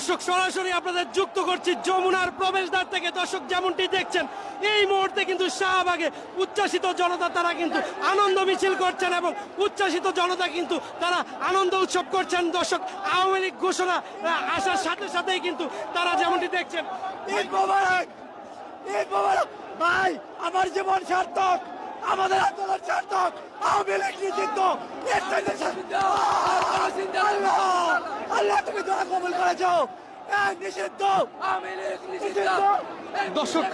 দর্শক সরাসরি আপনাদের যুক্ত করছি যমুনার প্রবেশদ্বার থেকে। দর্শক যেমনটি দেখছেন এই মুহূর্তে কিন্তু শাহবাগে উচ্ছ্বাসিত জনতা তারা কিন্তু আনন্দ মিছিল করছেন এবং উচ্ছ্বাসিত জনতা কিন্তু তারা আনন্দ উৎসব করছেন। দর্শক আওয়ামী লীগ ঘোষণা আসার সাথে সাথেই কিন্তু তারা যেমনটি দেখছেন ঈদ মোবারক, ঈদ মোবারক। ভাই আমার জীবন সার্থক, আমাদের আন্দোলন সার্থক, আওয়ামী লীগ নিষিদ্ধ। আল্লাহ তুমি দোয়া কবুল করেছো। নিষিদ্ধ আওয়ামী লীগ নিষিদ্ধ। দর্শক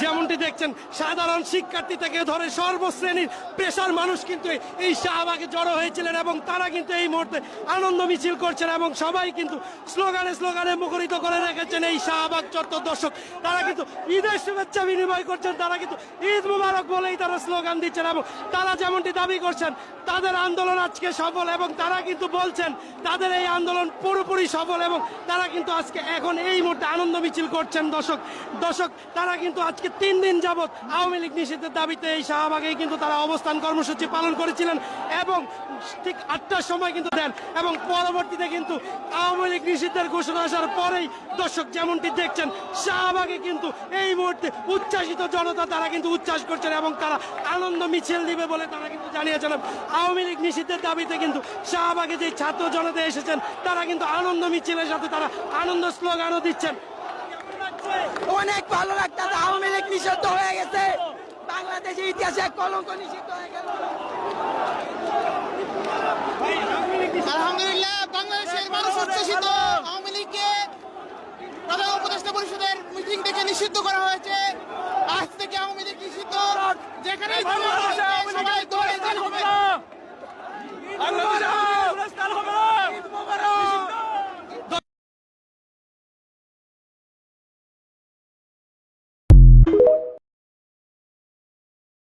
যেমনটি দেখছেন সাধারণ শিক্ষার্থী থেকে ধরে সর্বশ্রেণীর পেশার মানুষ কিন্তু এই শাহবাগে জড়ো হয়েছিলেন এবং তারা কিন্তু এই মুহূর্তে আনন্দ মিছিল করছেন এবং সবাই কিন্তু স্লোগানে স্লোগানে মুখরিত করে রেখেছেন এই শাহবাগ চত্বর। দর্শক তারা কিন্তু ঈদের শুভেচ্ছা বিনিময় করছেন, তারা কিন্তু ঈদ মুবারক বলেই তারা স্লোগান দিচ্ছেন এবং তারা যেমনটি দাবি করছেন তাদের আন্দোলন আজকে সফল এবং তারা কিন্তু বলছেন তাদের এই আন্দোলন পুরোপুরি সফল এবং তারা কিন্তু আজকে এখন এই মুহূর্তে আনন্দ মিছিল করছেন। দর্শক তারা কিন্তু আজকে 3 দিন যাবৎ আওয়ামী লীগ নিষিদ্ধের দাবিতে এই শাহবাগেই কিন্তু তারা অবস্থান কর্মসূচি পালন করেছিলেন এবং ঠিক 8টার সময় কিন্তু দেন এবং পরবর্তীতে কিন্তু আওয়ামী লীগ নিষিদ্ধের ঘোষণা আসার পরেই দর্শক যেমনটি দেখছেন শাহবাগে কিন্তু এই মুহূর্তে উচ্ছ্বাসিত জনতা তারা কিন্তু উচ্ছ্বাস করছেন এবং তারা আনন্দ মিছিল দিবে বলে তারা কিন্তু জানিয়েছেন। আওয়ামী লীগ নিষিদ্ধের দাবিতে কিন্তু শাহবাগে যে ছাত্র জনতা এসেছেন তারা কিন্তু আনন্দ মিছিলের সাথে তারা আনন্দ স্লোগানও দিচ্ছেন। অনেক ভালো লাগতেছে, আওয়ামী লীগ নিষিদ্ধ হয়ে গেছে, বাংলাদেশের ইতিহাসে এক কলঙ্ক নিষিদ্ধ হয়ে গেল। আলহামদুলিল্লাহ, বাংলাদেশের মানুষ উচ্ছ্বসিত। আওয়ামী লীগকে প্রধান উপদেষ্টা পরিষদের মিটিং থেকে নিষিদ্ধ করা হয়েছে। আজ থেকে আওয়ামী লীগ নিষিদ্ধ। যেখানে সবাই দৌড়ে যেতে হবে।